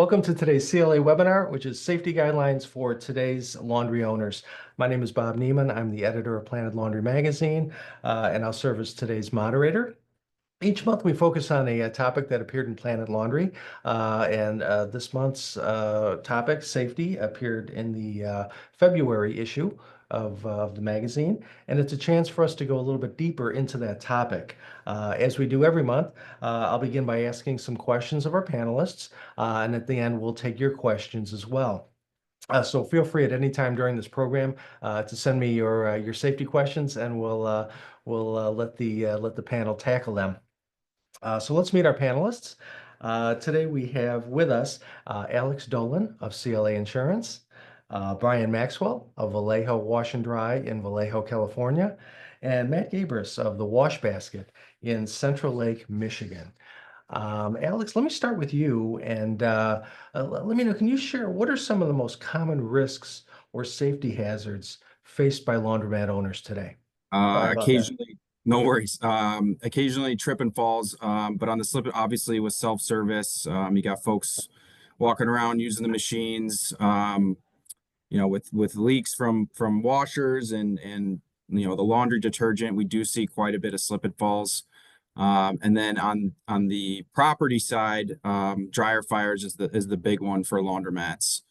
Welcome to today's CLA webinar, which is Safety Guidelines for Today's Laundry Owners. My name is Bob Neiman. I'm the editor of Planet Laundry Magazine, and I'll serve as today's moderator. Each month, we focus on a topic that appeared in Planet Laundry, and this month's topic, safety, appeared in the February issue of the magazine, and it's a chance for us to go a little bit deeper into that topic. As we do every month, I'll begin by asking some questions of our panelists, and at the end, we'll take your questions as well. So feel free at any time during this program to send me your safety questions, and we'll let the panel tackle them. So let's meet our panelists. Today we have with us Alex Dolan of CLA Insurance, Brian Maxwell of Vallejo Wash and Dry in Vallejo, California, and Matt Gabris of the Wash Basket in Central Lake, Michigan. Alex, let me start with you, and let me know, can you share what are some of the most common risks or safety hazards faced by laundromat owners today? Occasionally, no worries. Occasionally trip and falls, but on the slip, obviously with self-service, you got folks walking around using the machines, with leaks from washers and the laundry detergent, we do see quite a bit of slip and falls. And then on the property side, dryer fires is the big one for laundromats.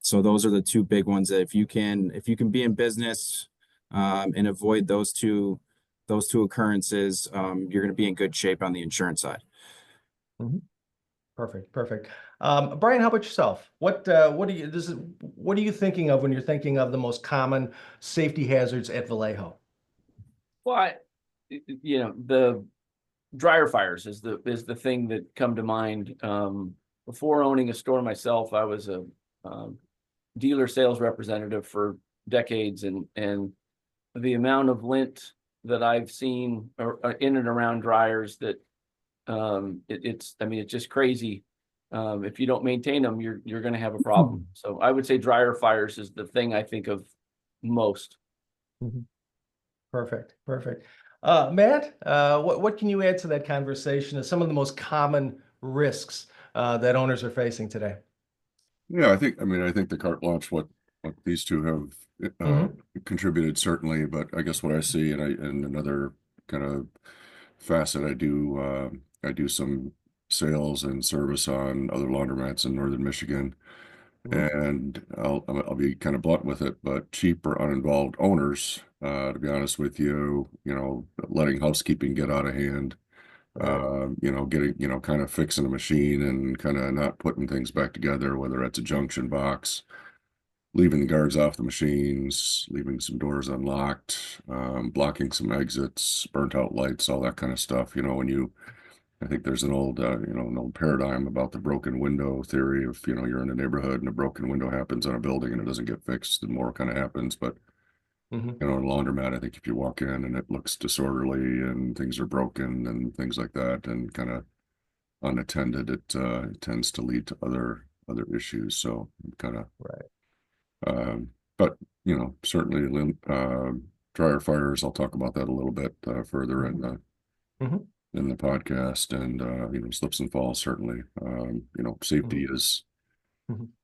So those are the two big ones that if you can be in business and avoid those two occurrences, you're going to be in good shape on the insurance side. Perfect. Brian, how about yourself? What are you thinking of when you're thinking of the most common safety hazards at Vallejo? Well, the dryer fires is the thing that come to mind. Before owning a store myself, I was a dealer sales representative for decades, and the amount of lint that I've seen in and around dryers that it's just crazy. If you don't maintain them, you're going to have a problem. So I would say dryer fires is the thing I think of most. Perfect. Matt, what can you add to that conversation as some of the most common risks that owners are facing today? Yeah, I think the carte blanche, what these two have contributed certainly, but I guess what I see and another kind of facet, I do some sales and service on other laundromats in northern Michigan, and I'll be kind of blunt with it, but cheap or uninvolved owners, to be honest with you, letting housekeeping get out of hand, getting, kind of fixing a machine and kind of not putting things back together, whether that's a junction box, leaving the guards off the machines, leaving some doors unlocked, blocking some exits, burnt out lights, all that kind of stuff. I think there's an old paradigm about the broken window theory of, you're in a neighborhood and a broken window happens on a building and it doesn't get fixed, and more kind of happens. But, in a laundromat, I think if you walk in and it looks disorderly and things are broken and things like that and kind of unattended, it tends to lead to other issues. So kind of, right. But, certainly dryer fires, I'll talk about that a little bit further in the podcast, and slips and falls, certainly. Safety is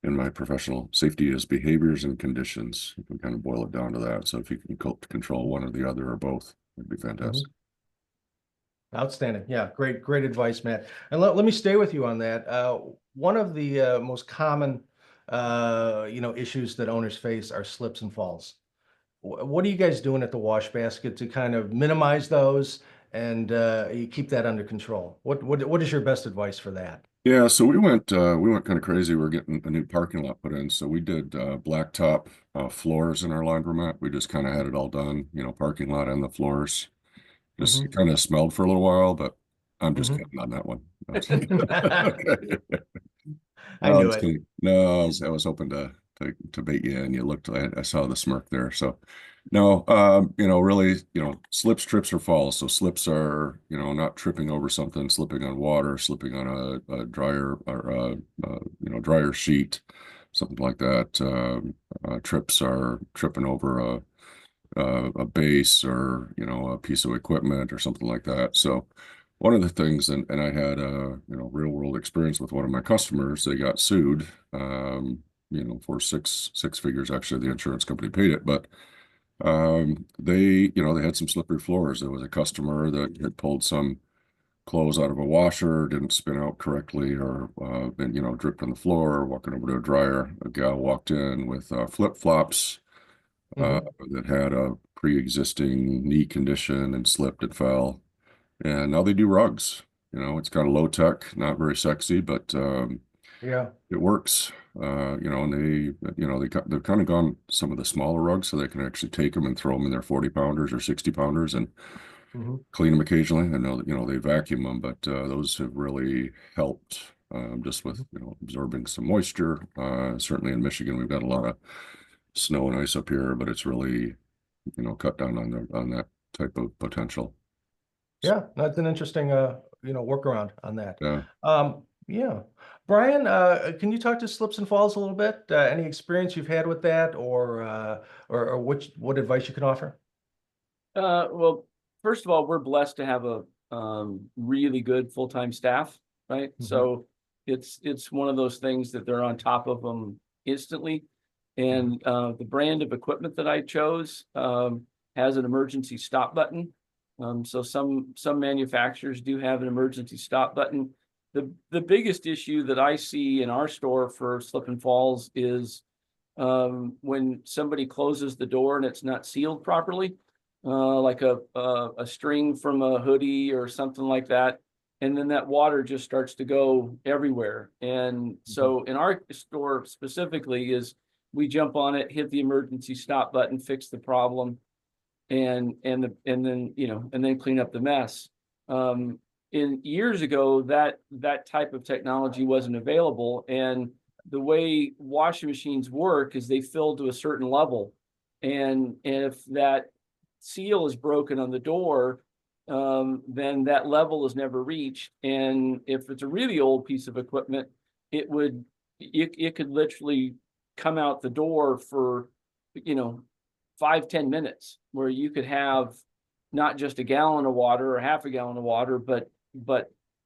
in my professional, safety is behaviors and conditions. You can kind of boil it down to that. So if you can control one or the other or both, it'd be fantastic. Outstanding. Yeah, great advice, Matt. And let me stay with you on that. One of the most common issues that owners face are slips and falls. What are you guys doing at the Wash Basket to kind of minimize those and you keep that under control? What is your best advice for that? Yeah, so we went kind of crazy. We're getting a new parking lot put in, so we did blacktop floors in our laundromat. We just kind of had it all done, parking lot and the floors. Just kind of smelled for a little while, but I'm just kidding on that one. I knew it. No, I was hoping to bait you in. You looked, I saw the smirk there. So no, really, slips, trips, or falls. So slips are, not tripping over something, slipping on water, slipping on a dryer or dryer sheet, something like that. Trips are tripping over a base or, a piece of equipment or something like that. So one of the things, and I had a, real world experience with one of my customers. They got sued, for six figures. Actually, the insurance company paid it, but they had some slippery floors. There was a customer that had pulled some clothes out of a washer, didn't spin out correctly, or been, dripped on the floor, or walking over to a dryer. A gal walked in with flip-flops that had a pre-existing knee condition and slipped and fell. And now they do rugs. It's kind of low tech, not very sexy, but Yeah. it works. And they've kind of gone some of the smaller rugs so they can actually take them and throw them in their 40 pounders or 60 pounders and clean them occasionally. I know that, they vacuum them, but those have really helped just with, absorbing some moisture. Certainly in Michigan, we've got a lot of snow and ice up here, but it's really, cut down on that type of potential. Yeah, that's an interesting, workaround on that. Yeah. Yeah. Brian, can you talk to slips and falls a little bit? Any experience you've had with that, or what advice you can offer? Well, first of all, we're blessed to have a really good full-time staff, right? So it's one of those things that they're on top of them instantly. And the brand of equipment that I chose has an emergency stop button. So some manufacturers do have an emergency stop button. The biggest issue that I see in our store for slip and falls is when somebody closes the door and it's not sealed properly, like a string from a hoodie or something like that, and then that water just starts to go everywhere. And so in our store specifically is we jump on it, hit the emergency stop button, fix the problem, and then clean up the mess. In years ago, that type of technology wasn't available, and the way washing machines work is they fill to a certain level, and if that seal is broken on the door, then that level is never reached. And if it's a really old piece of equipment, it could literally come out the door for 5-10 minutes, where you could have not just a gallon of water or half a gallon of water, but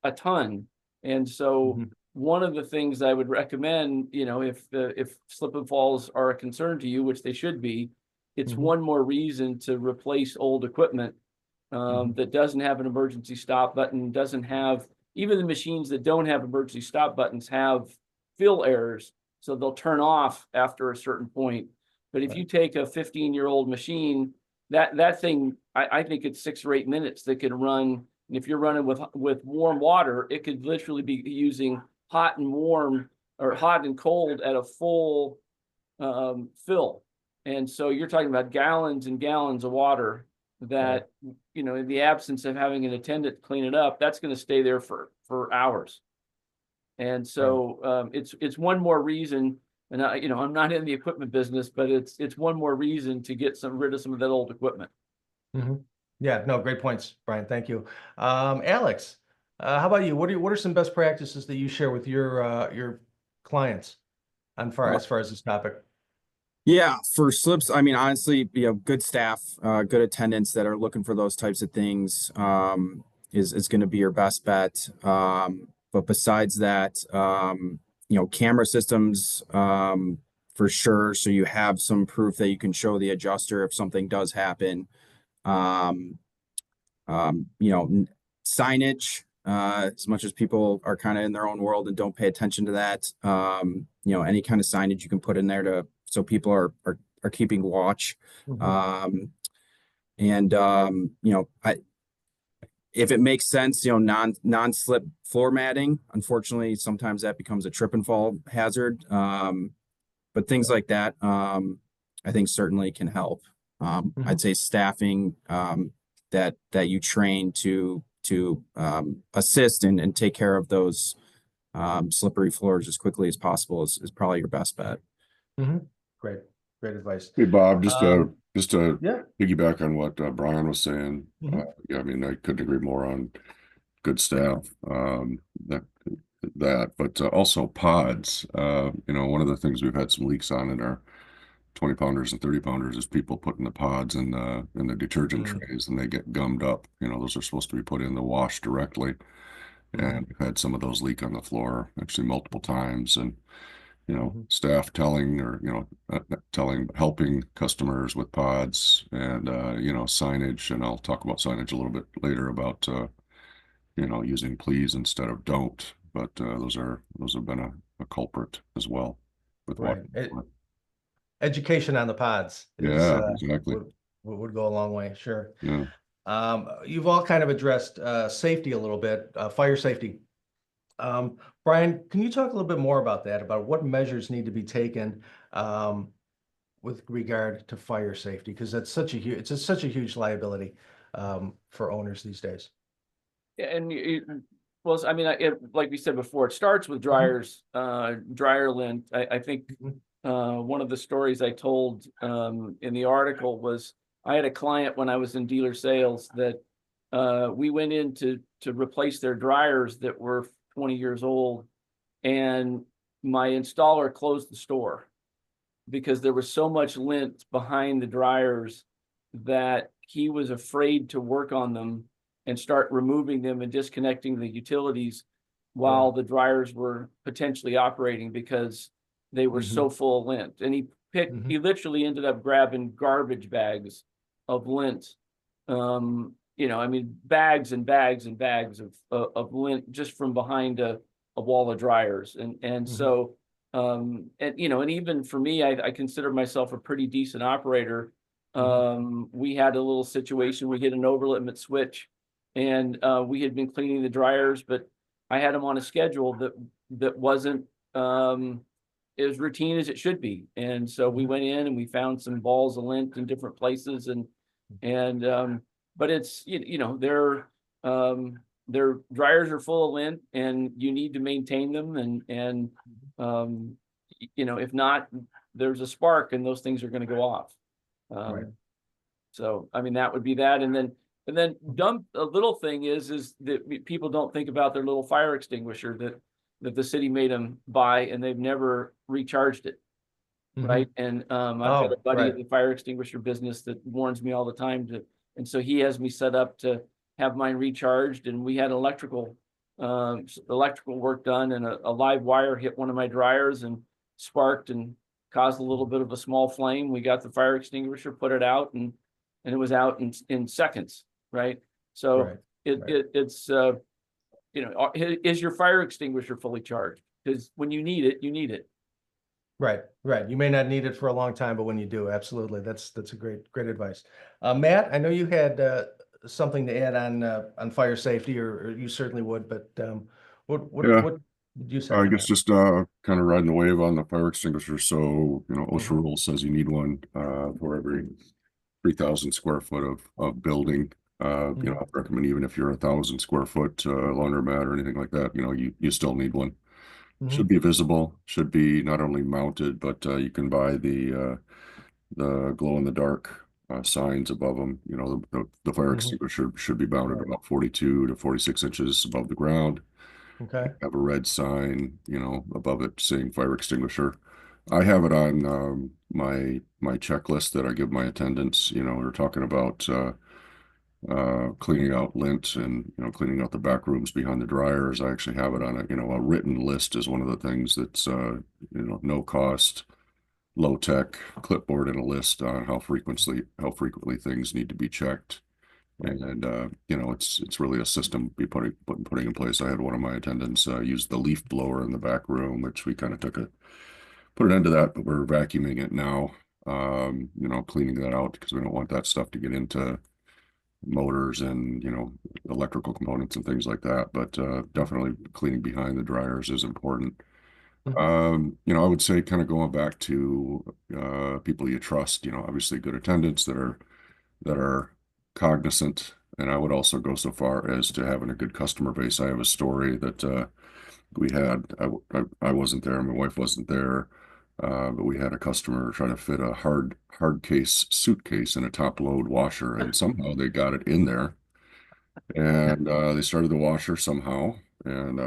a ton. And so one of the things I would recommend, if slip and falls are a concern to you, which they should be, it's one more reason to replace old equipment that doesn't have an emergency stop button, doesn't have, even the machines that don't have emergency stop buttons have fill errors, so they'll turn off after a certain point. But if you take a 15-year-old machine, that thing, I think it's 6 or 8 minutes that could run. And if you're running with warm water, it could literally be using hot and warm, or hot and cold at a full fill. And so you're talking about gallons and gallons of water that, in the absence of having an attendant clean it up, that's going to stay there for hours. And so it's one more reason, and I'm not in the equipment business, but it's one more reason to get rid of some of that old equipment. Yeah, no, great points, Brian. Thank you. Alex, how about you? What are some best practices that you share with your clients as far as this topic? Yeah, for slips, I mean, honestly, good staff, good attendants that are looking for those types of things is going to be your best bet. But besides that, camera systems for sure, so you have some proof that you can show the adjuster if something does happen. Signage, as much as people are kind of in their own world and don't pay attention to that, any kind of signage you can put in there so people are keeping watch. If it makes sense, non-slip floor matting, unfortunately, sometimes that becomes a trip and fall hazard. But things like that, I think certainly can help. I'd say staffing that you train to assist and take care of those slippery floors as quickly as possible is probably your best bet. Great advice. Hey, Bob, just to Yeah. piggyback on what Brian was saying. I mean, I couldn't agree more on good staff. But also pods. One of the things we've had some leaks on in our 20 pounders and 30 pounders is people putting the pods in the detergent Mm. trays, and they get gummed up. You know, those are supposed to be put in the wash directly. And we've had some of those leak on the floor, actually multiple times. And, you know, Mhm. staff telling, or, helping customers with pods and, signage. And I'll talk about signage a little bit later about, using please instead of don't. But those have been a culprit as well with Right. water. Education on the pods is Yeah, exactly. would go a long way, sure. Yeah. You've all kind of addressed safety a little bit, fire safety. Brian, can you talk a little bit more about that, about what measures need to be taken with regard to fire safety? Because that's such a huge liability for owners these days. Yeah, and well, I mean, like we said before, it starts with dryers, dryer lint. I think Mhm. one of the stories I told in the article was I had a client when I was in dealer sales that we went in to replace their dryers that were 20 years old, and my installer closed the store because there was so much lint behind the dryers that he was afraid to work on them and start removing them and disconnecting the utilities while the dryers were potentially operating because they were so full of lint. And he literally ended up grabbing garbage bags of lint. I mean, bags and bags and bags of lint just from behind a wall of dryers. And so and even for me, I consider myself a pretty decent operator. We had a little situation, we hit an overlimit switch, and we had been cleaning the dryers, but I had them on a schedule that wasn't as routine as it should be. And so we went in and we found some balls of lint in different places, and but it's their dryers are full of lint, and you need to maintain them, and if not, there's a spark and those things are going to go off. Right. So I mean, that would be that. And then a little thing is that people don't think about their little fire extinguisher that the city made them buy, and they've never recharged it. Right. And I've got a buddy in the fire extinguisher business that warns me all the time and so he has me set up to have mine recharged. And we had electrical work done, and a live wire hit one of my dryers and sparked and caused a little bit of a small flame. We got the fire extinguisher, put it out, and it was out in seconds. Right. So it's is your fire extinguisher fully charged? Because when you need it, you need it. Right. You may not need it for a long time, but when you do, absolutely. That's a great advice. Matt, I know you had something to add on fire safety, or you certainly would, but what did you say? I guess just kind of riding the wave on the fire extinguisher. So, OSHA rule says you need one for every 3,000 square foot of building. I recommend even if you're 1,000 square foot laundromat or anything like that, you still need one. Should be visible, should be not only mounted, but you can buy the glow in the dark signs above them. The fire extinguisher should be mounted about 42 to 46 inches above the ground. Okay. Have a red sign, above it saying fire extinguisher. I have it on my checklist that I give my attendants. We're talking about cleaning out lint and cleaning out the back rooms behind the dryers. I actually have it on a written list is one of the things that's no cost, low tech clipboard, and a list on how frequently things need to be checked. And it's really a system putting in place. I had one of my attendants use the leaf blower in the back room, which we kind of put an end to that, but we're vacuuming it now. Cleaning that out because we don't want that stuff to get into motors and electrical components and things like that. But definitely cleaning behind the dryers is important. I would say kind of going back to people you trust. Obviously good attendants that are cognizant. And I would also go so far as to having a good customer base. I have a story that we had. I wasn't there, my wife wasn't there, but we had a customer trying to fit a hard case suitcase in a top load washer, and somehow they got it in there, and they started the washer somehow, and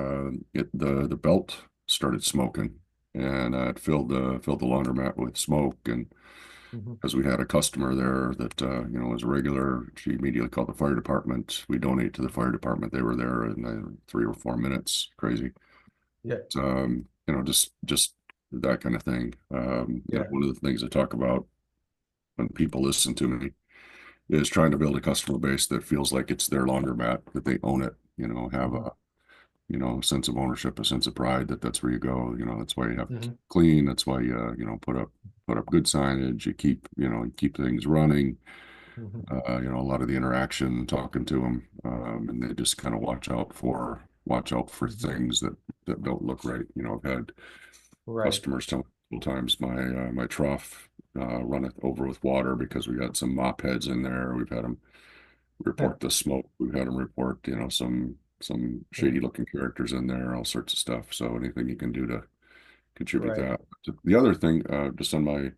the belt started smoking, and it filled the laundromat with smoke, and Mhm. because we had a customer there that, you know, was a regular. She immediately called the fire department. We donate to the fire department. They were there in 3 or 4 minutes. Crazy. Yeah. You know, just that kind of thing. You know, Yeah. one of the things I talk about when people listen to me is trying to build a customer base that feels like it's their laundromat, that they own it, you know, have Mhm. a, you know, sense of ownership, a sense of pride that that's where you go. You know, that's why you have to keep Mhm. clean. That's why you know, put up good signage. You keep, you know, you keep things running. Mhm. You know, a lot of the interaction, talking to them, and they just kind of watch out for Mhm. things that don't look right. You know, I've had Right. customers tell me multiple times my trough run it over with water because we got some mop heads in there. We've had them report the smoke. We've had them report, you know, some Yeah. shady looking characters in there, all sorts of stuff. So anything you can do to contribute Right. that. The other thing, just on my, Mhm.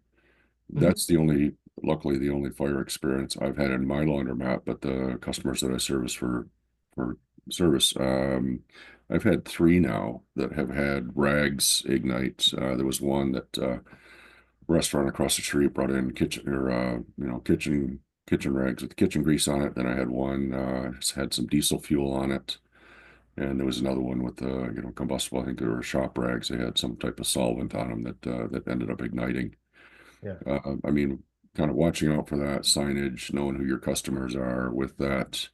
that's the only, luckily the only fire experience I've had in my laundromat, but the customers that I service for service, I've had 3 now that have had rags ignite. There was one that restaurant across the street brought in kitchen or you know, kitchen rags with kitchen grease on it. Then I had one had some diesel fuel on it. And there was another one with you know, combustible. I think they were shop rags. They had some type of solvent on them that ended up igniting. Yeah. I mean, kind of watching out for that signage, knowing who your customers are with that.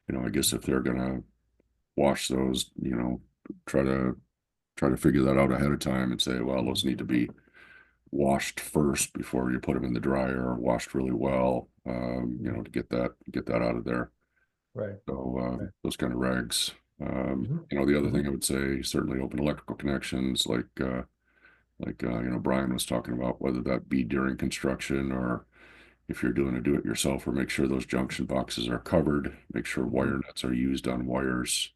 You know, I guess if they're gonna wash those, you know, try to figure that out ahead of time and say, well, those need to be washed first before you put them in the dryer, or washed really well, you know, to get that out of there. Right. So Right. those kind of rags. Mhm. You know, the other Mhm. thing I would say, certainly open electrical connections, like you know, Brian was talking about, whether that be during construction or if you're doing a do-it-yourself, or make sure those junction boxes are covered, make sure Mhm. wire nuts are used on wires,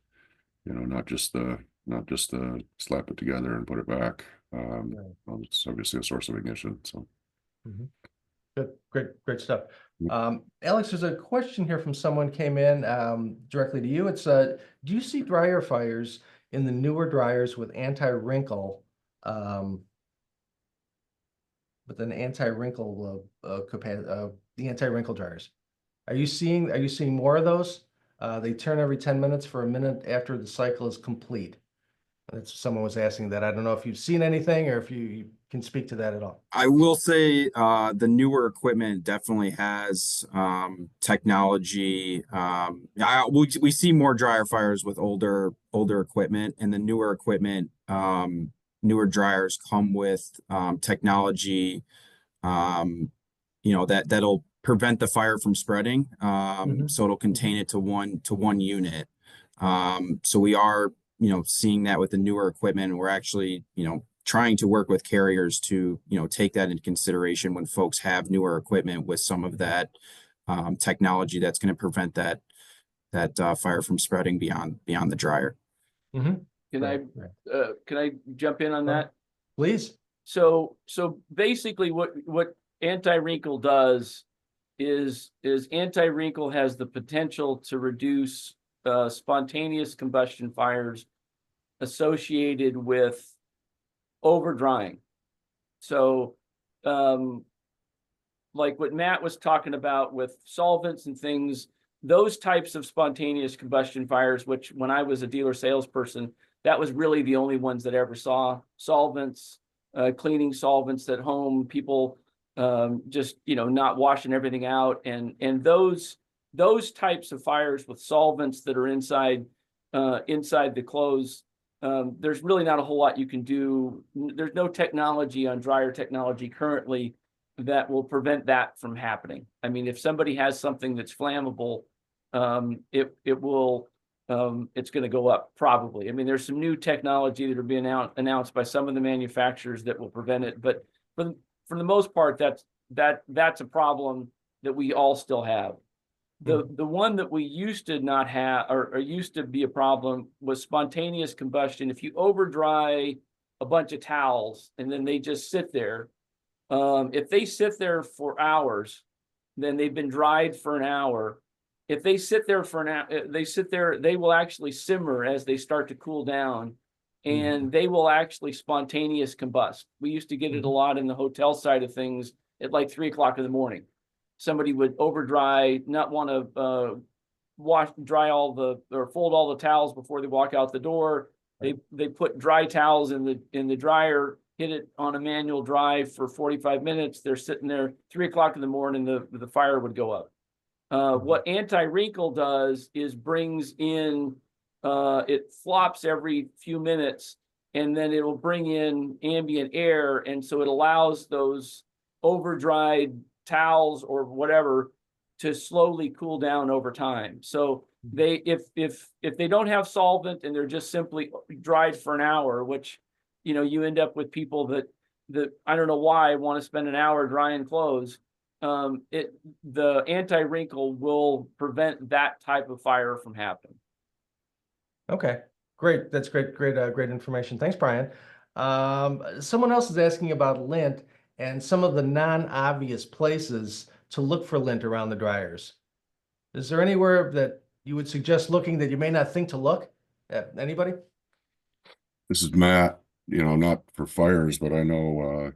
you know, not just the slap it together and put it back. Right. Well, it's obviously a source of ignition. So Mhm. Good, great stuff. Alex, there's a question here from someone came in directly to you. It's do you see dryer fires in the newer dryers with anti-wrinkle, um, with an anti-wrinkle the anti-wrinkle dryers? Are you seeing more of those? They turn every 10 minutes for a minute after the cycle is complete. That's someone was asking that. I don't know if you've seen anything or if you can speak to that at all. I will say the newer equipment definitely has technology. We see more dryer fires with older equipment, and the newer equipment, newer dryers come with technology, um, you know, that'll prevent the fire from spreading. Mhm. So it'll contain it to one unit. So we are, you know, seeing that with the newer equipment. We're actually, you know, trying to work with carriers to, you know, take that into consideration when folks have newer equipment with some of that technology that's going to prevent that fire from spreading beyond the dryer. Mhm. Can Right, right. can I jump in on that? Please. So basically what anti-wrinkle does is anti-wrinkle has the potential to reduce spontaneous combustion fires associated with over drying. So like what Matt was talking about with solvents and things, those types of spontaneous combustion fires, which when I was a dealer salesperson, that was really the only ones that I ever saw. Solvents, cleaning solvents at home, people just, you know, not washing everything out, and those types of fires with solvents that are inside inside the clothes. There's really not a whole lot you can do. There's no technology on dryer technology currently that will prevent that from happening. I mean, if somebody has something that's flammable, it will it's going to go up probably. I mean, there's some new technology that are being announced by some of the manufacturers that will prevent it, but for the most part, that's a problem that we all still have. The one that we used to not have or used to be a problem was spontaneous combustion. If you over dry a bunch of towels and then they just sit there, if they sit there for hours, then they've been dried for an hour. If they sit there for an hour, they sit there, they will actually simmer as they start to cool down, and they will actually spontaneous combust. We used to get it a lot in the hotel side of things at like 3 o'clock in the morning. Somebody would over dry, not want to dry all or fold all the towels before they walk out the door. They put dry towels in the dryer, hit it on a manual dry for 45 minutes. They're sitting there 3 o'clock in the morning, the fire would go up. What anti-wrinkle does is brings in, it flops every few minutes, and then it will bring in ambient air. And so it allows those over dried towels or whatever to slowly cool down over time. So they, if they don't have solvent and they're just simply dried for an hour, which, you know, you end up with people that I don't know why want to spend an hour drying clothes. The anti-wrinkle will prevent that type of fire from happening. Okay, great. That's great, great information. Thanks, Brian. Someone else is asking about lint and some of the non-obvious places to look for lint around the dryers. Is there anywhere that you would suggest looking that you may not think to look at? Anybody? This is Matt, you know, not for fires, but I know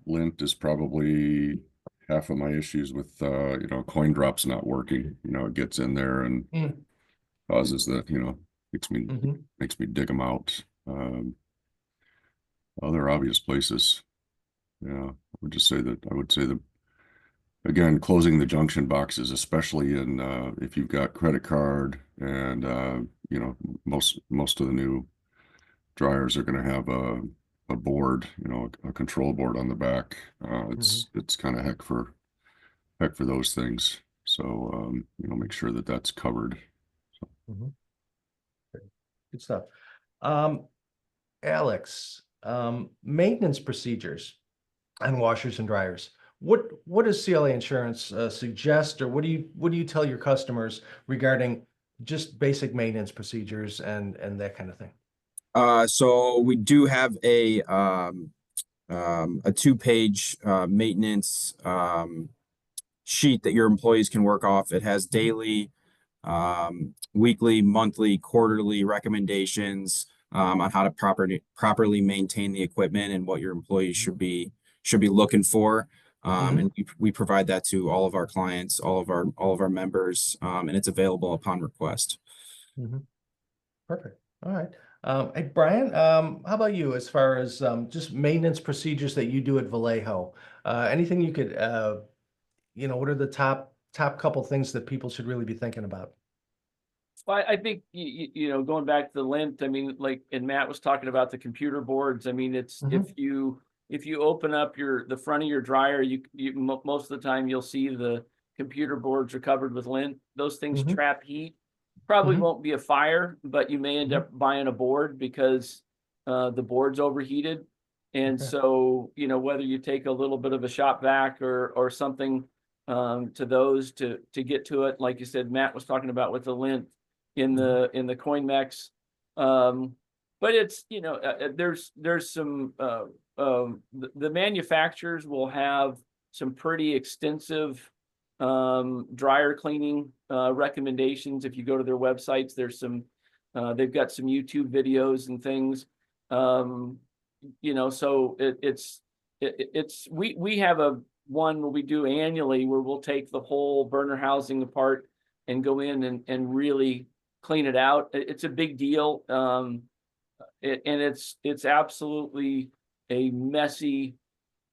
lint is probably half of my issues with you know, coin drops not working. You know, it gets in there and causes that, you know, makes me dig them out. Other obvious places. Yeah, I would say that again, closing the junction boxes, especially in if you've got credit card and you know, most of the new dryers are going to have a board, you know, a control board on the back. It's kind of heck for those things. So you know, make sure that that's covered. So. Good stuff. Alex, maintenance procedures on washers and dryers. What does CLA Insurance suggest, or what do you tell your customers regarding just basic maintenance procedures and that kind of thing? So we do have a 2-page maintenance sheet that your employees can work off. It has daily, weekly, monthly, quarterly recommendations on how to properly maintain the equipment and what your employees should be looking for. And we provide that to all of our clients, all of our members, and it's available upon request. Perfect. All right. Hey, Brian, how about you as far as just maintenance procedures that you do at Vallejo? Anything you could, you know, what are the top couple things that people should really be thinking about? Well, I think, you know, going back to the lint, I mean, like, and Matt was talking about the computer boards. I mean, it's if you open up the front of your dryer, most of the time you'll see the computer boards are covered with lint. Those things trap heat. Probably won't be a fire, but you may end up buying a board because the board's overheated. And so, you know, whether you take a little bit of a shop vac or something to those to get to it, like you said, Matt was talking about with the lint in the CoinMex. But it's, you know, there's some the manufacturers will have some pretty extensive dryer cleaning recommendations. If you go to their websites, there's some they've got some YouTube videos and things. You know, so we have one where we do annually where we'll take the whole burner housing apart and go in and really clean it out. It's a big deal. And it's absolutely a messy,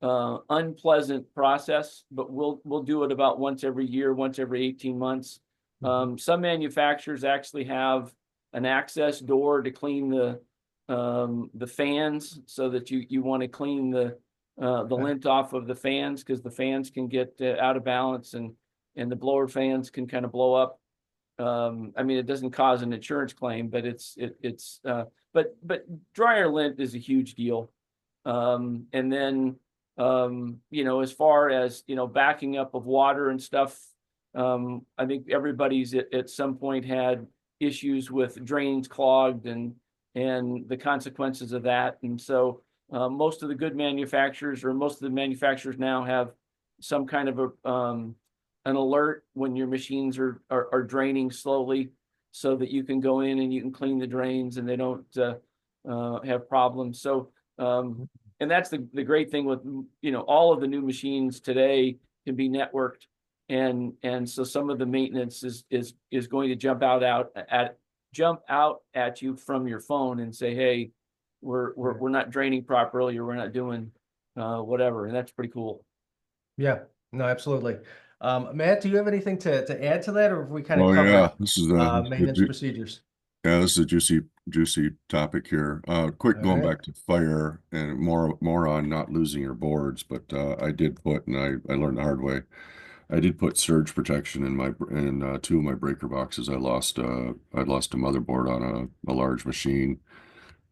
unpleasant process, but we'll do it about once every year, once every 18 months. Some manufacturers actually have an access door to clean the fans, so that you want to clean the lint off of the fans, because the fans can get out of balance and the blower fans can kind of blow up. I mean, it doesn't cause an insurance claim, but but dryer lint is a huge deal. And then, you know, as far as, you know, backing up of water and stuff, I think everybody's at some point had issues with drains clogged and the consequences of that. And so most of the good manufacturers, or most of the manufacturers now, have some kind of an alert when your machines are draining slowly, so that you can go in and you can clean the drains and they don't have problems. So and that's the great thing with, all of the new machines today can be networked. And so some of the maintenance is going to jump out at you from your phone and say, hey, we're not draining properly, or we're not doing whatever. And that's pretty cool. Yeah, no, absolutely. Matt, do you have anything to add to that, or have we kind of Oh, covered yeah, this is the maintenance procedures? yeah, this is a juicy topic here. Quick All going right. back to fire and more on not losing your boards, but I did put, and I learned the hard way. I did put surge protection in two of my breaker boxes. I'd lost a motherboard on a large machine.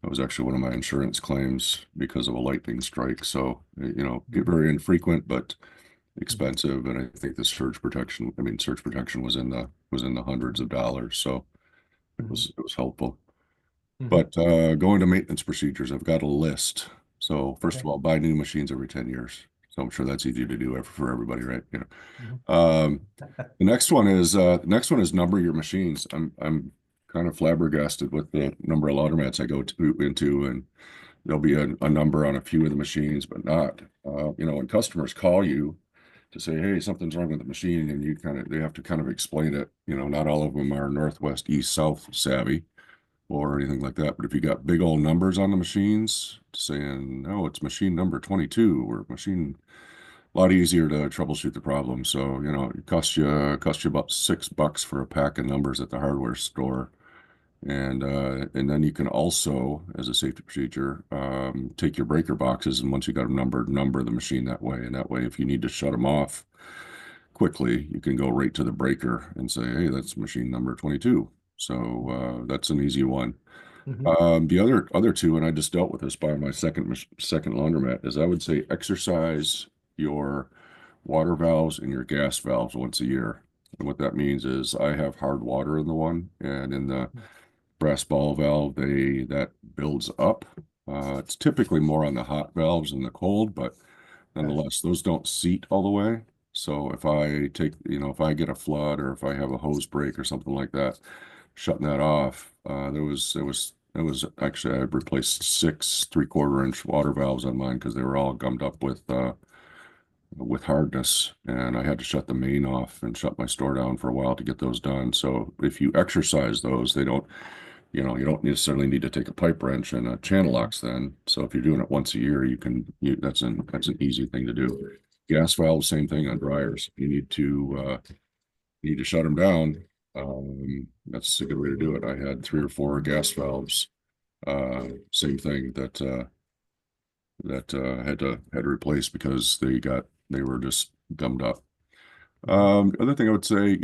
That was actually one of my insurance claims because of a lightning strike. So, get very infrequent, but expensive. And I think the surge protection was in the hundreds of dollars. So it was helpful. Mhm. But going to maintenance procedures, I've got a list. So first Okay. of all, buy new machines every 10 years. So I'm sure that's easy to do for everybody, right? Mhm. The next one is number your machines. I'm kind of flabbergasted with the number of laundromats I go into, and there'll be a number on a few of the machines, but not. When customers call you to say, hey, something's wrong with the machine, and they have to kind of explain it. Not all of them are Northwest, East, South savvy or anything like that. But if you got big old numbers on the machines saying, no, it's machine number 22 or machine, a lot easier to troubleshoot the problem. So, it costs you about $6 for a pack of numbers at the hardware store. And then you can also, as a safety procedure, take your breaker boxes, and once you got them numbered, number the machine that way. And that way, if you need to shut them off quickly, you can go right to the breaker and say, hey, that's machine number 22. So that's an easy one. Mhm. The other two, and I just dealt with this by my second laundromat, is I would say exercise your water valves and your gas valves once a year. And what that means is I have hard water in the one, and in the brass ball valve, that builds up. It's typically more on the hot valves than the cold, but nonetheless, those don't seat all the way. So if I get a flood or if I have a hose break or something like that, shutting that off, it was actually, I replaced 6 3/4 inch water valves on mine because they were all gummed up with hardness, and I had to shut the main off and shut my store down for a while to get those done. So if you exercise those, they don't, you don't necessarily need to take a pipe wrench and a channel locks then. So if you're doing it once a year, that's an easy thing to do. Gas valves, same thing on dryers. You need to shut them down. That's a good way to do it. I had 3 or 4 gas valves. Same thing that had to replace because they were just gummed up. Other thing I would say,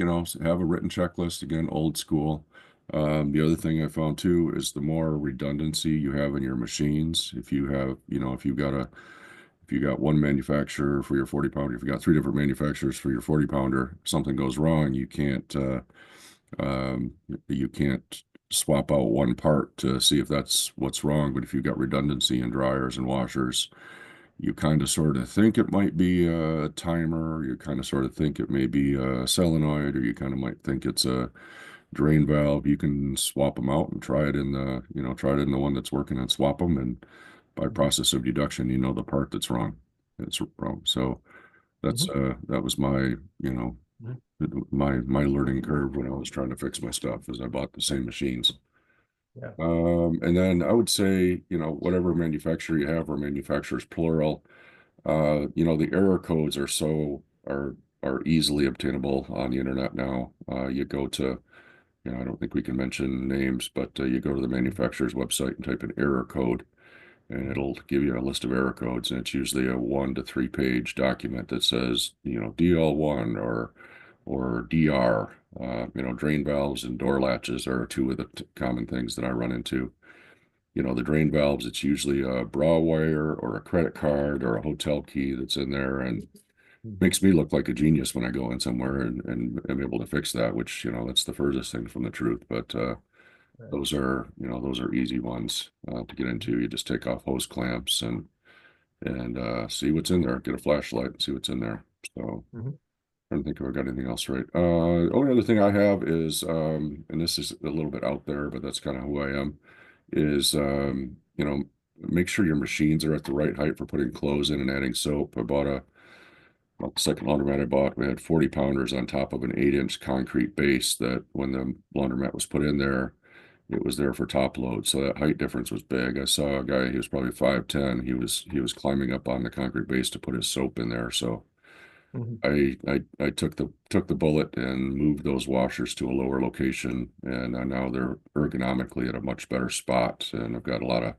have a written checklist, again, old school. The other thing I found too is the more redundancy you have in your machines, if you got one manufacturer for your 40 pounder, if you got 3 different manufacturers for your 40 pounder, something goes wrong, you can't swap out one part to see if that's what's wrong. But if you've got redundancy in dryers and washers, you kind of sort of think it might be a timer, you kind of sort of think it may be a solenoid, or you kind of might think it's a drain valve. You can swap them out and try it in the one that's working and swap them. And by process of deduction, the part that's wrong. It's wrong. So that was my, Mhm. my learning curve when I was trying to fix my stuff, as I bought the same machines. Yeah. And then I would say, whatever manufacturer you have, or manufacturers plural, the error codes are easily obtainable on the internet now. You go to, I don't think we can mention names, but you go to the manufacturer's website and type in error code, and it'll give you a list of error codes, and it's usually a 1 to 3 page document that says, DL1 or DR. Drain valves and door latches are 2 of the common things that I run into. The drain valves, it's usually a bra wire or a credit card or a hotel key that's in there, and makes me look like a genius when I go in somewhere and am able to fix that, which, that's the furthest thing from the truth. But those are easy ones to get into. You just take off hose clamps and see what's in there. Get a flashlight and see what's in there. So Mhm. I don't think I've got anything else right. Only other thing I have is, and this is a little bit out there, but that's kind of who I am, is make sure your machines are at the right height for putting clothes in and adding soap. I bought well, the second laundromat I bought, we had 40 pounders on top of an 8-inch concrete base that when the laundromat was put in there, it was there for top load. So that height difference was big. I saw a guy, he was probably 5'10". He was climbing up on the concrete base to put his soap in there. So Mhm. I took the bullet and moved those washers to a lower location, and now they're ergonomically at a much better spot. And I've got a lot of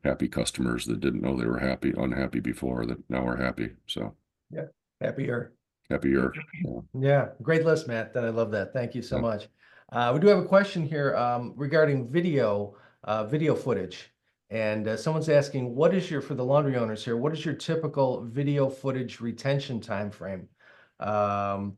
happy customers that didn't know they were unhappy before that now are happy. So Happier. happier. Yeah, great list, Matt. I love that. Thank you so Yeah. much. We do have a question here regarding video footage. And someone's asking, what is for the laundry owners here, what is your typical video footage retention time frame? And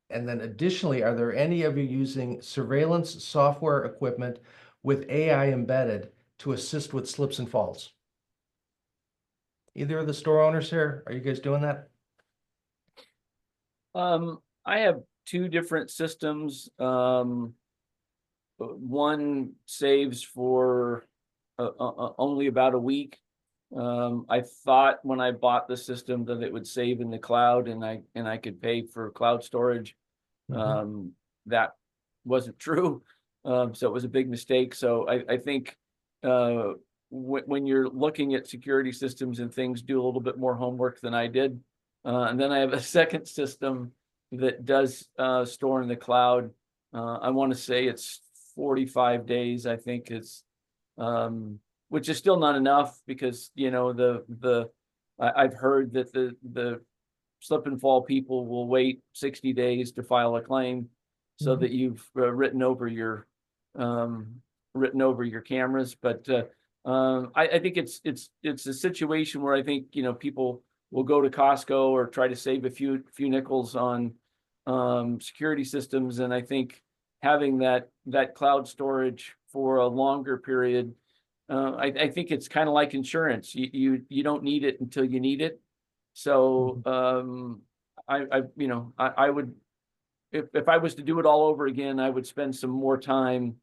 then additionally, are there any of you using surveillance software equipment with AI embedded to assist with slips and falls? Either of the store owners here, are you guys doing that? I have two different systems. One saves for only about a week. I thought when I bought the system that it would save in the cloud and I could pay for cloud storage. That wasn't true. So it was a big mistake. So I think when you're looking at security systems and things, do a little bit more homework than I did. And then I have a second system that does store in the cloud. I want to say it's 45 days. I think it's which is still not enough because I've heard that the slip and fall people will wait 60 days to file a claim so that you've written over your cameras. But I think it's a situation where I think people will go to Costco or try to save a few nickels on security systems, and I think having that cloud storage for a longer period, I think it's kind of like insurance. You don't need it until you need it. So I would, if I was to do it all over again, I would spend some more time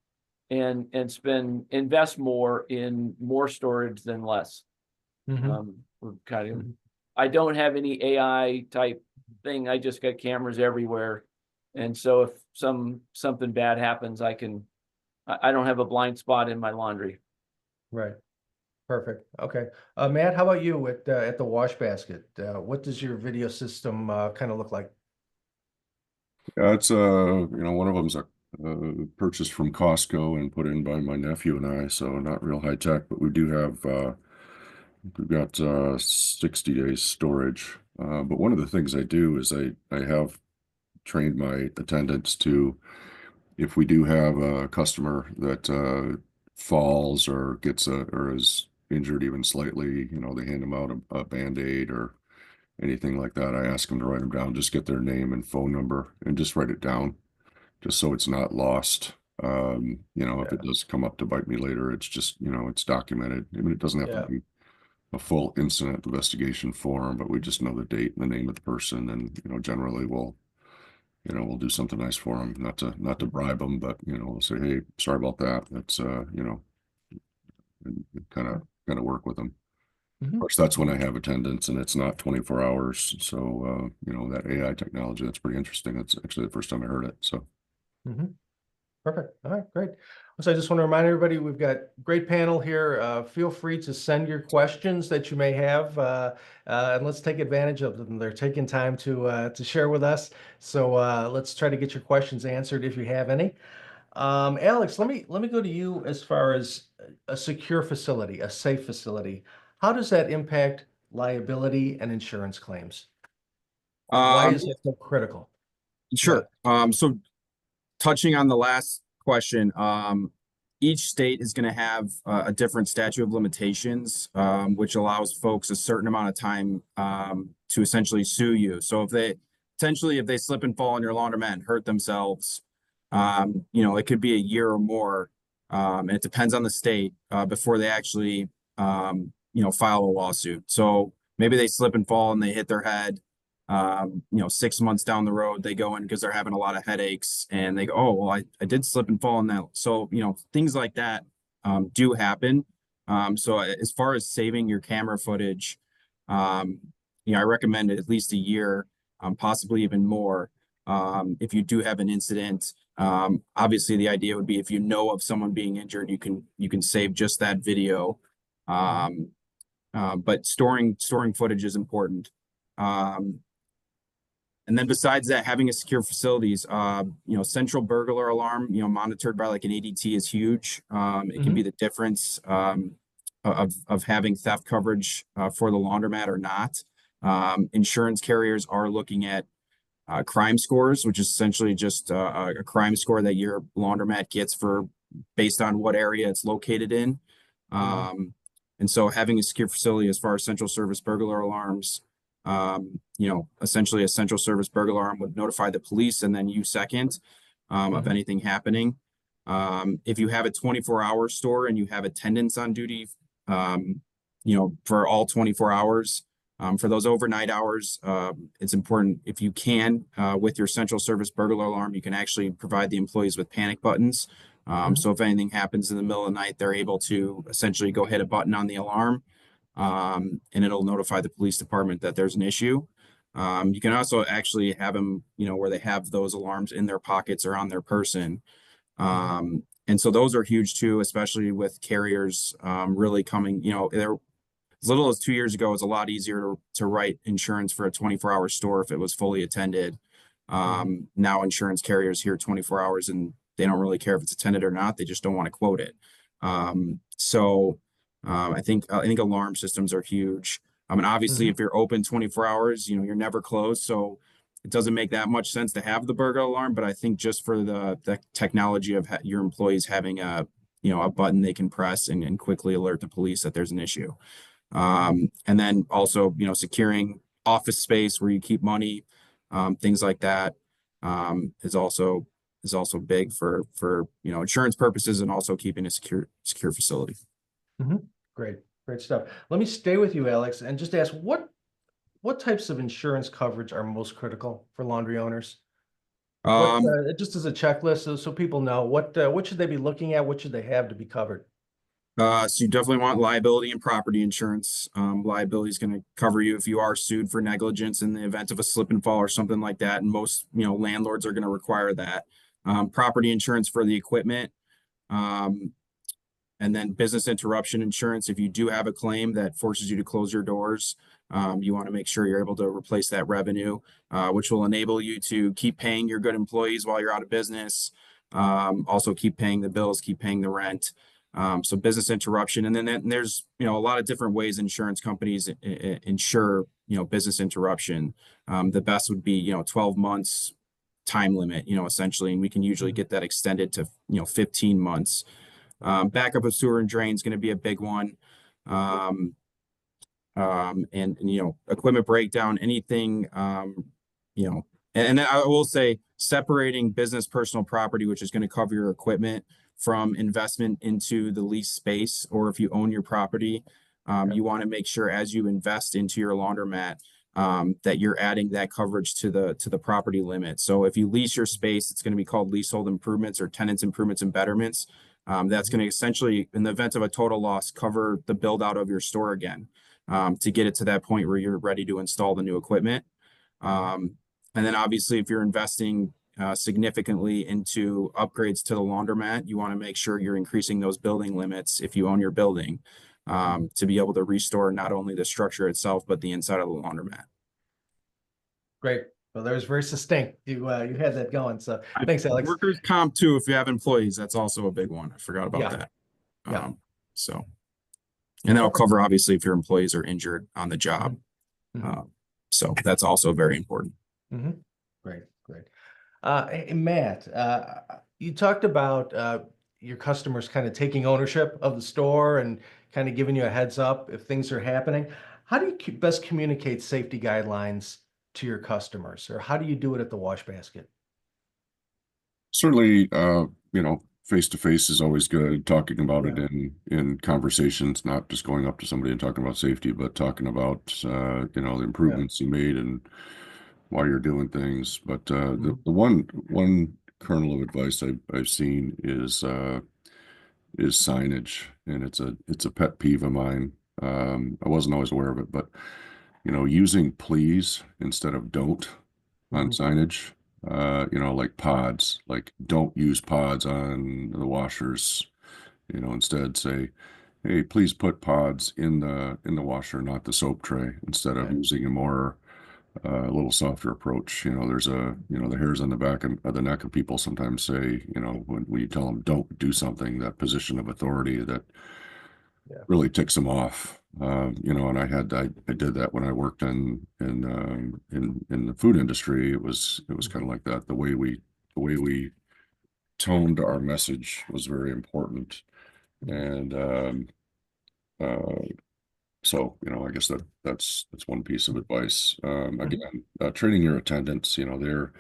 and invest more in more storage than less. I don't have any AI type thing. I just got cameras everywhere. And so if something bad happens, I don't have a blind spot in my laundry. Right. Perfect. Okay. Matt, how about you at the wash basket? What does your video system kind of look like? Yeah, it's one of them's a purchased from Costco and put in by my nephew and I, so not real high tech, but we do have we've got 60 days storage. But one of the things I do is I have trained my attendants to, if we do have a customer that falls or or is injured even slightly, they hand them out a Band-Aid or anything like that. I ask them to write them down, just get their name and phone number and just write it down, just so it's not lost. If it does come up to bite me later, it's just, it's documented. I mean, it doesn't have to be a full incident investigation form, but we just know the date and the name of the person, and generally we'll do something nice for them, not to bribe them, but we'll say, hey, sorry about that. That's kind of work with them. Of course, that's when I have attendance and it's not 24 hours. So that AI technology, that's pretty interesting. That's actually the first time I heard it. So Perfect. All right, great. So I just want to remind everybody, we've got great panel here. Feel free to send your questions that you may have, and let's take advantage of them. They're taking time to share with us. So let's try to get your questions answered if you have any. Alex, let me go to you as far as a secure facility, a safe facility. How does that impact liability and insurance claims? Why is it so critical? Sure. So touching on the last question, each state is going to have a different statute of limitations, which allows folks a certain amount of time to essentially sue you. So if they slip and fall in your laundromat and hurt themselves, it could be a year or more, and it depends on the state before they actually file a lawsuit. So maybe they slip and fall and they hit their head. 6 months down the road, they go in because they're having a lot of headaches and they go, oh, well, I did slip and fall in that. So, things like that do happen. So as far as saving your camera footage, I recommend at least a year, possibly even more. If you do have an incident, obviously the idea would be if you know of someone being injured, you can save just that video. Um, but storing footage is important. Um, and then besides that, having a secure facilities, central burglar alarm, monitored by like an ADT is huge. It can be the difference of having theft coverage for the laundromat or not. Insurance carriers are looking at crime scores, which is essentially just a crime score that your laundromat gets for based on what area it's located in. And so having a secure facility as far as central service burglar alarms, essentially a central service burglar alarm would notify the police and then you second of anything happening. If you have a 24-hour store and you have attendants on duty, for all 24 hours, for those overnight hours, it's important if you can, with your central service burglar alarm, you can actually provide the employees with panic buttons. So if anything happens in the middle of the night, they're able to essentially go hit a button on the alarm, and it'll notify the police department that there's an issue. You can also actually have them, where they have those alarms in their pockets or on their person. And so those are huge too, especially with carriers really coming, they're as little as 2 years ago, it was a lot easier to write insurance for a 24-hour store if it was fully attended. Now insurance carriers here 24 hours and they don't really care if it's attended or not. They just don't want to quote it. I think alarm systems are huge. And obviously if you're open 24 hours, you're never closed. So it doesn't make that much sense to have the burglar alarm, but I think just for the technology of your employees having a button they can press and quickly alert the police that there's an issue. And then also, securing office space where you keep money, things like that, is also big for insurance purposes and also keeping a secure facility. Great stuff. Let me stay with you, Alex, and just ask what types of insurance coverage are most critical for laundry owners? Just as a checklist, so people know what should they be looking at, what should they have to be covered? So you definitely want liability and property insurance. Liability is going to cover you if you are sued for negligence in the event of a slip and fall or something like that. And most, landlords are going to require that. Property insurance for the equipment. And then business interruption insurance. If you do have a claim that forces you to close your doors, you want to make sure you're able to replace that revenue, which will enable you to keep paying your good employees while you're out of business. Also keep paying the bills, keep paying the rent. So business interruption, and then there's a lot of different ways insurance companies insure business interruption. The best would be 12 months time limit, essentially, and we can usually get that extended to 15 months. Backup of sewer and drain is going to be a big one. And equipment breakdown, anything, and then I will say separating business personal property, which is going to cover your equipment, from investment into the lease space, or if you own your property, you want to make sure as you invest into your laundromat, that you're adding that coverage to the property limit. So if you lease your space, it's going to be called leasehold improvements or tenants improvements and betterments. That's going to essentially, in the event of a total loss, cover the build out of your store again, to get it to that point where you're ready to install the new equipment. And then obviously if you're investing significantly into upgrades to the laundromat, you want to make sure you're increasing those building limits if you own your building, to be able to restore not only the structure itself, but the inside of the laundromat. Great. Well, that was very succinct. You had that going. So thanks, Alex. Workers' comp too, if you have employees, that's also a big one. I forgot about that. Yeah. And that'll cover obviously if your employees are injured on the job. So that's also very important. Great. Hey, Matt, you talked about your customers kind of taking ownership of the store and kind of giving you a heads up if things are happening. How do you best communicate safety guidelines to your customers, or how do you do it at the wash basket? Certainly, face to face is always good. Talking about it in conversations, not just going up to somebody and talking about safety, but talking about the improvements you made and why you're doing things. But the one kernel of advice I've seen is is signage, and it's a pet peeve of mine. I wasn't always aware of it, but using please instead of don't on Mhm. signage, like pods, like don't use pods on the washers, instead say, hey, please put pods in the washer, not the soap tray, instead of Yeah. using a more a little softer approach. There's the hairs on the back of the neck of people sometimes say, when you tell them don't do something, that position of authority that Yeah. really ticks them off. And I did that when I worked in the food industry. It was kind of like that. The way we toned our message was very important. And uh, so, I guess that's one piece of advice. Again, training your attendants, they're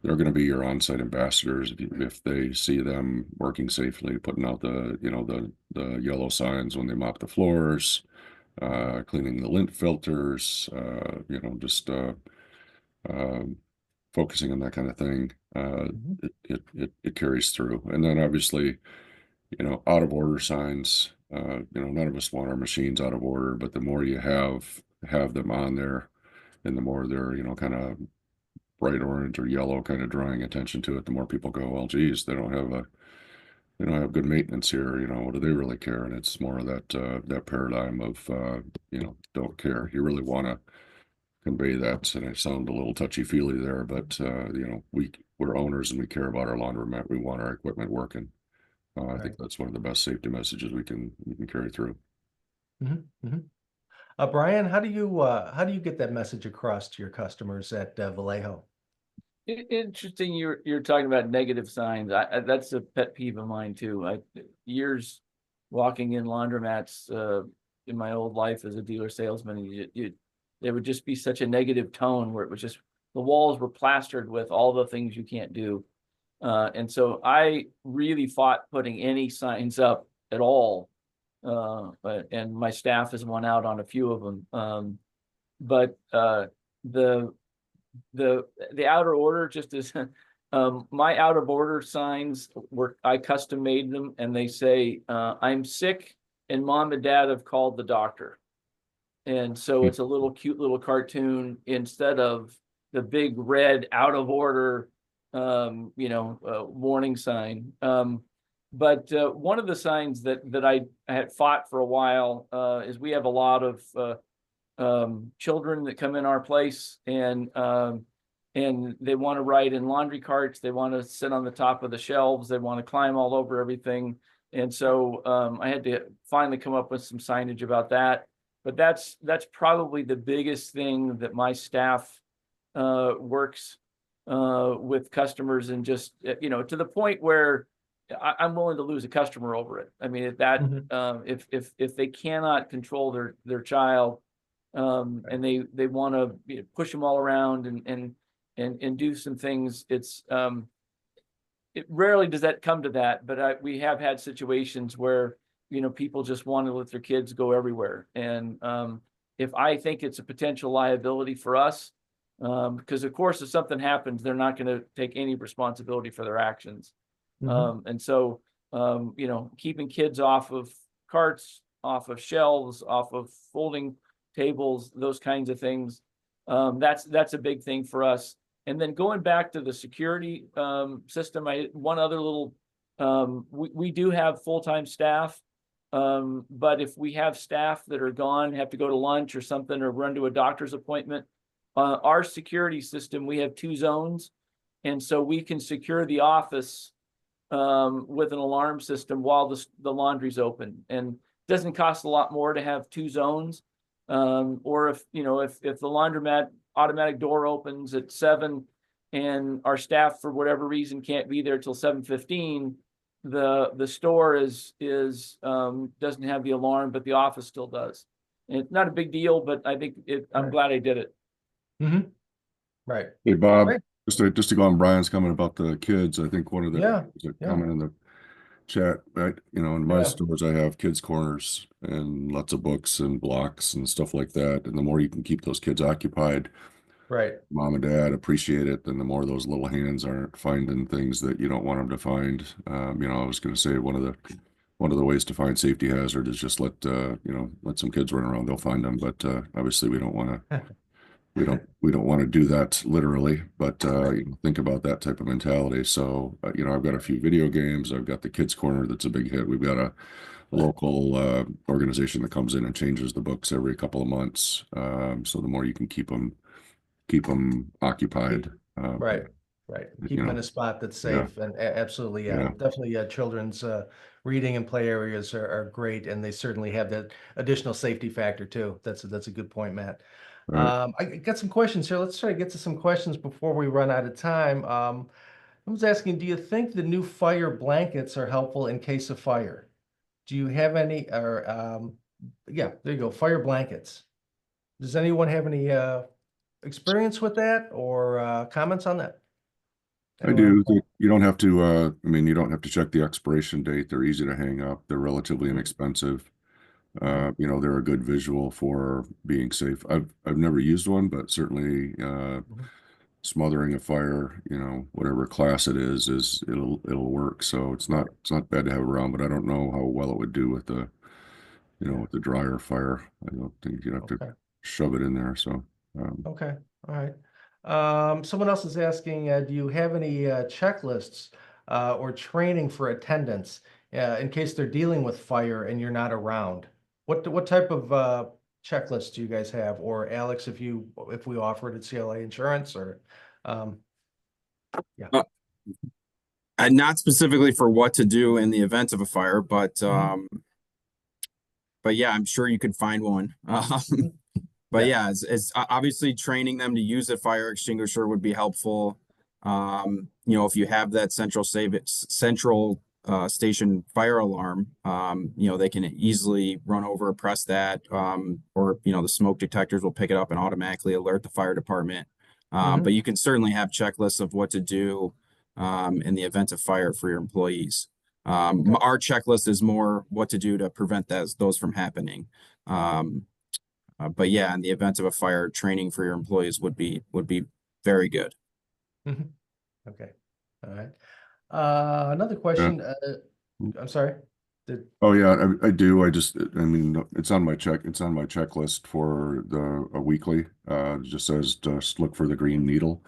going to be your on-site ambassadors if they see them working safely, putting out the yellow signs when they mop the floors, cleaning the lint filters, just um, focusing on that kind of thing. Mhm. It carries through, and then obviously, out of order signs. None of us want our machines out of order, but the more you have them on there, and the more they're kind of bright orange or yellow, kind of drawing attention to it, the more people go, well, geez, they don't have good maintenance here. What do they really care? And it's more of that paradigm of don't care. You really want to convey that, and I sound a little touchy-feely there, but we're owners and we care about our laundromat. We want our equipment working. I think Right. that's one of the best safety messages we can carry through. Mhm. Mhm. Brian, how do you get that message across to your customers at Vallejo? Interesting, you're talking about negative signs. That's a pet peeve of mine too. Years walking in laundromats in my old life as a dealer salesman, there would just be such a negative tone where it was just the walls were plastered with all the things you can't do. And so I really fought putting any signs up at all. And my staff has won out on a few of them. But the the outer order just is my out of order signs I custom made them, and they say I'm sick and mom and dad have called the doctor. And so it's a little cute little cartoon instead of the big red out of order warning sign. But one of the signs that I had fought for a while is we have a lot of children that come in our place, and they want to ride in laundry carts. They want to sit on the top of the shelves. They want to climb all over everything. And so I had to finally come up with some signage about that. But that's probably the biggest thing that my staff works with customers, and just to the point where I'm willing to lose a customer over it. I mean, Mhm. if they cannot control their child, and they want to push them all around and do some things, it rarely does that come to that, but we have had situations where people just want to let their kids go everywhere, and if I think it's a potential liability for us, because of course if something happens, they're not going to take any responsibility for their actions. Mhm. And so keeping kids off of carts, off of shelves, off of folding tables, those kinds of things, that's a big thing for us. And then going back to the security system, one other little, we do have full-time staff, but if we have staff that are gone, have to go to lunch or something, or run to a doctor's appointment, our security system, we have 2 zones, and so we can secure the office with an alarm system while the laundry's open, and it doesn't cost a lot more to have 2 zones. Or if the laundromat automatic door opens at 7 and our staff for whatever reason can't be there till 7:15, the store doesn't have the alarm, but the office still does. And it's not a big deal, but I think I'm Right. glad I did it. Mhm. Right. Hey, Bob, Great. just to go on Brian's comment about the kids, I think one of the Yeah. there's a Yeah. comment in the chat, right? In my Yeah. stores, I have kids corners and lots of books and blocks and stuff like that. And the more you can keep those kids occupied, Right. mom and dad appreciate it, then the more those little hands aren't finding things that you don't want them to find. I was going to say one of one of the ways to find safety hazard is just let let some kids run around, they'll find them. But obviously we don't want to we don't want to do that literally, but think about that type of mentality. So I've got a few video games. I've got the kids corner that's a big hit. We've got a local organization that comes in and changes the books every couple of months. So the more you can keep them occupied. Right. Keep them in a spot that's safe, and absolutely, definitely, children's reading and play areas are great, and they certainly have that additional safety factor too. That's a good point, Matt. Right. I got some questions here. Let's try to get to some questions before we run out of time. I was asking, do you think the new fire blankets are helpful in case of fire? Do you have any, or yeah, there you go, fire blankets. Does anyone have any experience with that or comments on that? I do. You don't have to, you don't have to check the expiration date. They're easy to hang up. They're relatively inexpensive. They're a good visual for being safe. I've never used one, but certainly smothering a fire, whatever class it is it'll work. So it's not bad to have around, but I don't know how well it would do with the with the dryer fire. I don't think you'd have to shove it in there. So okay. All right. Someone else is asking, do you have any checklists or training for attendants in case they're dealing with fire and you're not around? What type of checklists do you guys have? Or Alex, if we offer it at CLA Insurance, or Not specifically for what to do in the event of a fire, but yeah, I'm sure you could find one. But yeah, it's obviously training them to use a fire extinguisher would be helpful. If you have that central station fire alarm, they can easily run over, press that, or the smoke detectors will pick it up and automatically alert the fire department. But you can certainly have checklists of what to do in the event of fire for your employees. Our checklist is more what to do to prevent those from happening. But yeah, in the event of a fire, training for your employees would be very good. Okay. All right. Another question. I'm sorry. Oh yeah, I do. It's on my checklist for a weekly. It just says just look for the green needle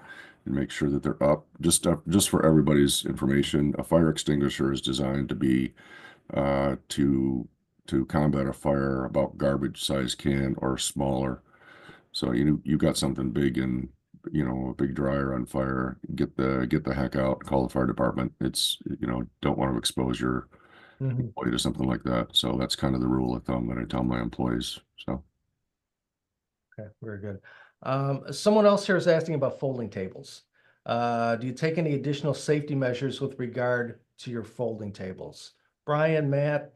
and make sure that they're up. Just for everybody's information, a fire extinguisher is designed to be to combat a fire about garbage size can or smaller. So you got something big and a big dryer on fire, get the heck out, call the fire department. It's don't want to expose your employee to something like that. So that's kind of the rule of thumb that I tell my employees. So okay, very good. Someone else here is asking about folding tables. Do you take any additional safety measures with regard to your folding tables? Brian, Matt,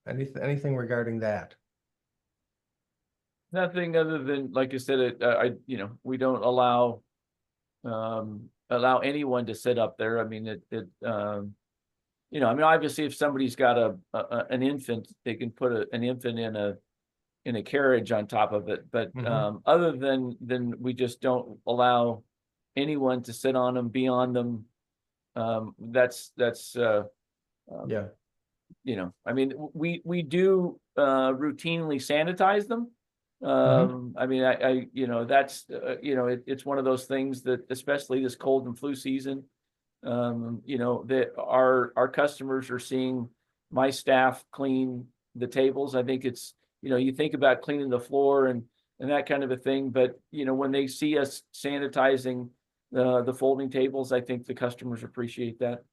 anything regarding that? Nothing other than, like I said, we don't allow anyone to sit up there. Obviously if somebody's got an infant, they can put an infant in a carriage on top of it. But other than we just don't allow anyone to sit on them, be on them. That's we do routinely sanitize them. It's one of those things that, especially this cold and flu season, that our customers are seeing my staff clean the tables. I think it's, you think about cleaning the floor and that kind of a thing, but when they see us sanitizing the folding tables, I think the customers appreciate that.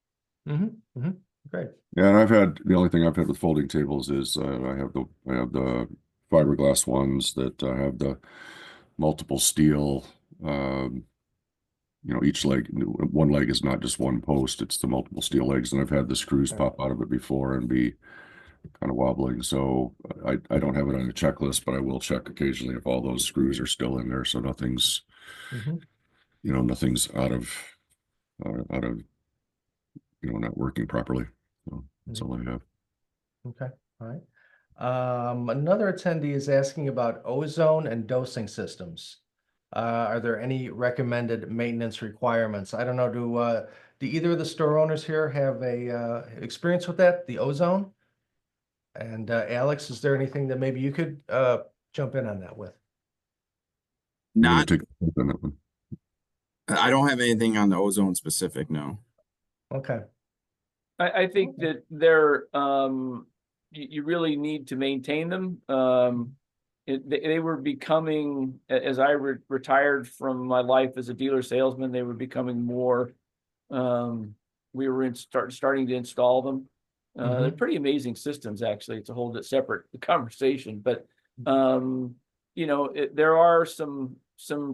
Great. Yeah, and the only thing I've had with folding tables is I have the fiberglass ones that have the multiple steel. Each leg, one leg is not just one post; it's the multiple steel legs, and I've had the screws pop out of it before and be kind of wobbling. So I don't have it on a checklist, but I will check occasionally if all those screws are still in there, so nothing's nothing's out of not working properly. So that's all I have. Okay. All right. Another attendee is asking about ozone and dosing systems. Are there any recommended maintenance requirements? I don't know, do either of the store owners here have a experience with that, the ozone? And Alex, is there anything that maybe you could jump in on that with? I'm gonna Not, take a look on that one. I don't have anything on the ozone specific, no. Okay. I think that they're, you really need to maintain them. They were becoming, as I retired from my life as a dealer salesman, they were becoming more, we were starting to install them. They're pretty amazing systems, actually. It's a whole separate conversation, but, you know, there are some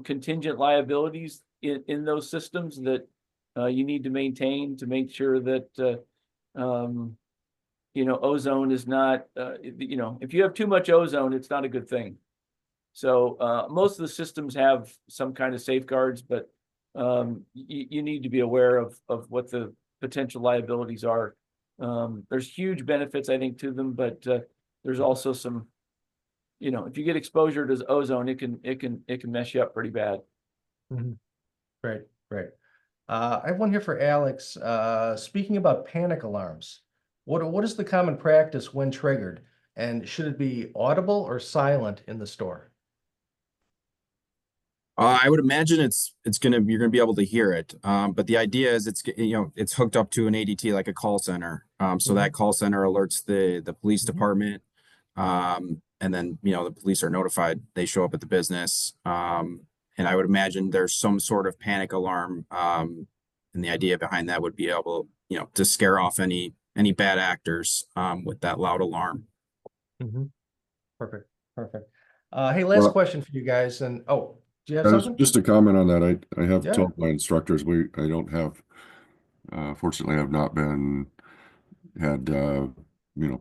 contingent liabilities in those systems that you need to maintain to make sure that, you know, ozone is not, you know, if you have too much ozone, it's not a good thing. So most of the systems have some kind of safeguards, but you need to be aware of what the potential liabilities are. There's huge benefits, I think, to them, but there's also some, you know, if you get exposure to ozone, it can mess you up pretty bad. Great, great. I have one here for Alex. Speaking about panic alarms, what is the common practice when triggered? And should it be audible or silent in the store? I would imagine you're gonna be able to hear it. But the idea is it's hooked up to an ADT like a call center. So that call center alerts the police department. And then, the police are notified, they show up at the business. And I would imagine there's some sort of panic alarm. And the idea behind that would be able, to scare off any bad actors with that loud alarm. Perfect, perfect. Hey, last Well- question for you guys. And do you have something? Just a comment on that. I have Yeah. told my instructors, I don't have, fortunately, I've not had,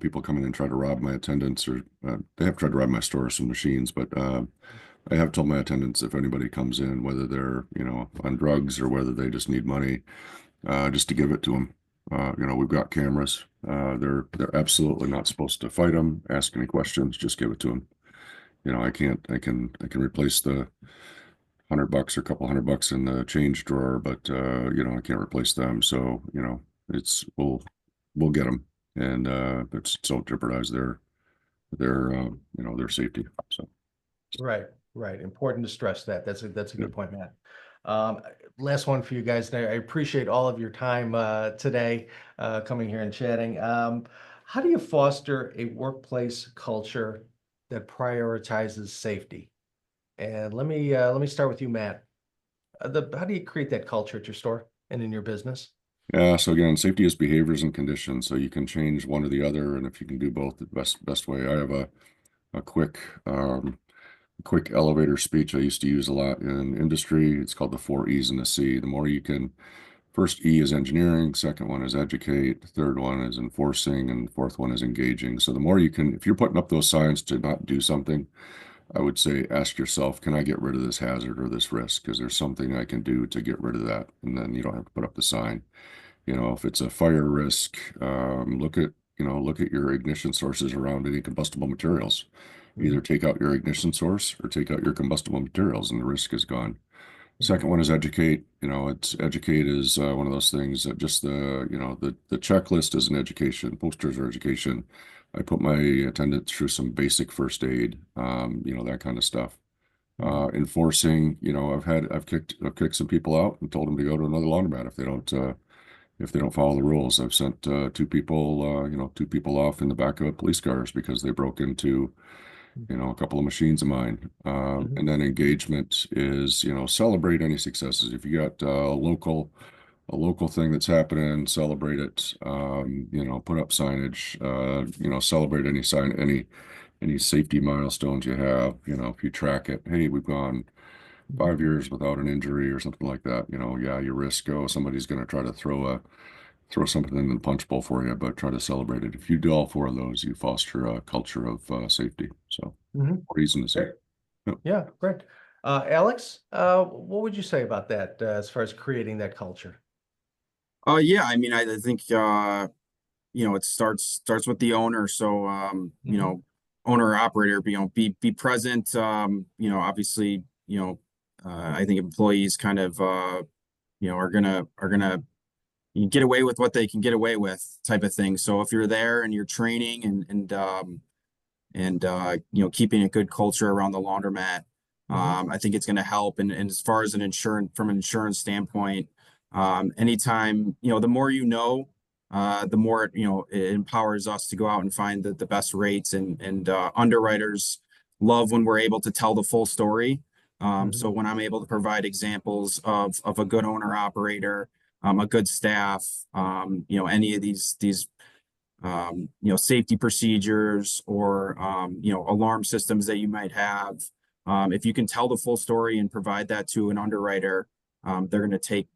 people come in and try to rob my attendants, or they have tried to rob my store, some machines, but I have told my attendants, if anybody comes in, whether they're, on drugs or whether they just need money, just to give it to them. We've got cameras. They're absolutely not supposed to fight them, ask any questions, just give it to them. I can replace the $100 or a couple $100 in the change drawer, but I can't replace them. So, we'll get them, and it's don't jeopardize their safety. So Right. Important to stress that. That's a good point, Matt. Last one for you guys. And I appreciate all of your time today, coming here and chatting. How do you foster a workplace culture that prioritizes safety? And let me start with you, Matt. How do you create that culture at your store and in your business? yeah. So again, safety is behaviors and conditions. So you can change one or the other, and if you can do both, the best way. I have a quick elevator speech I used to use a lot in industry. It's called the 4 E's and a C. The more you can, first E is engineering, second one is educate, the third one is enforcing, and the fourth one is engaging. So the more you can, if you're putting up those signs to not do something, I would say, ask yourself, can I get rid of this hazard or this risk? Because there's something I can do to get rid of that. And then you don't have to put up the sign. If it's a fire risk, look at your ignition sources around any combustible materials. Either take out your ignition source or take out your combustible materials, and the risk is gone. Second one is educate. Educate is one of those things that just the checklist is an education, posters are education. I put my attendants through some basic first aid, that kind of stuff. Enforcing, I've kicked some people out and told them to go to another laundromat if they don't follow the rules. I've sent two people off in the back of police cars because they broke into a couple of machines of mine. And then engagement is, celebrate any successes. If you got a local thing that's happening, celebrate it. Put up signage, celebrate any safety milestones you have. If you track it, hey, we've gone 5 years without an injury or something like that, you risk, somebody's going to try to throw something in the punch bowl for you, but try to celebrate it. If you do all 4 of those, you foster a culture of safety. So reason to say. Yeah, great. Alex, what would you say about that as far as creating that culture? Yeah, I mean, I think it starts with the owner. So owner or operator, be present. Obviously, I think employees kind of, you know, are gonna you get away with what they can get away with type of thing. So if you're there and you're training and you know, keeping a good culture around the laundromat, I think it's going to help. And as far as from an insurance standpoint, anytime, you know, the more you know, the more, you know, it empowers us to go out and find the best rates, and underwriters love when we're able to tell the full story. So when I'm able to provide examples of a good owner operator, a good staff, you know, any of these you know, safety procedures, or you know, alarm systems that you might have. If you can tell the full story and provide that to an underwriter, they're going to take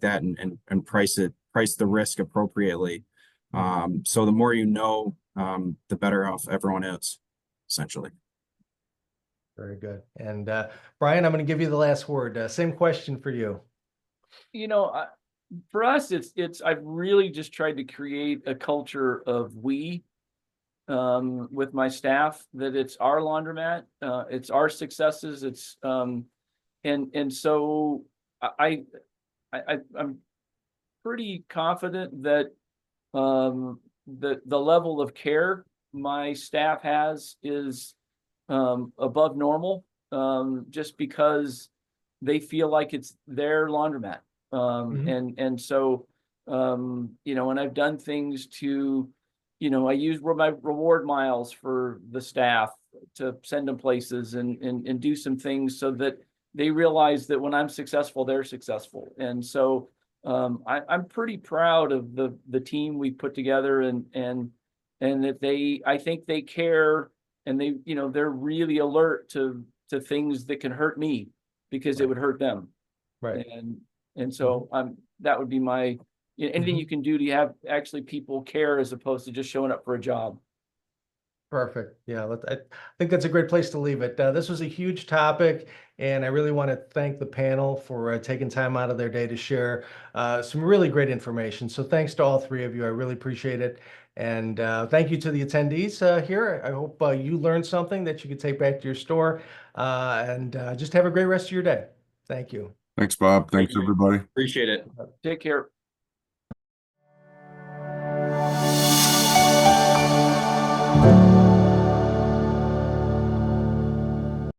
that and price the risk appropriately. So the more you know, the better off everyone is, essentially. Very good. And Brian, I'm going to give you the last word. Same question for you. You know, for us, I've really just tried to create a culture of with my staff, that it's our laundromat, it's our successes, it's and so I'm pretty confident that the level of care my staff has is above normal, just because they feel like it's their laundromat. And so, you know, and I've done things to, you know, I use my reward miles for the staff to send them places, and do some things so that they realize that when I'm successful, they're successful. And so, I'm pretty proud of the team we put together, and that I think they care, and they, you know, they're really alert to things that can hurt me, because it would hurt them. Right. And so that would be my, anything you can do to have actually people care, as opposed to just showing up for a job. Perfect. Yeah, I think that's a great place to leave it. This was a huge topic, and I really want to thank the panel for taking time out of their day to share some really great information. So thanks to all three of you. I really appreciate it. And thank you to the attendees here. I hope you learned something that you could take back to your store, and just have a great rest of your day. Thank you. Thanks, Bob. Thanks, you. everybody. Appreciate it. Take care.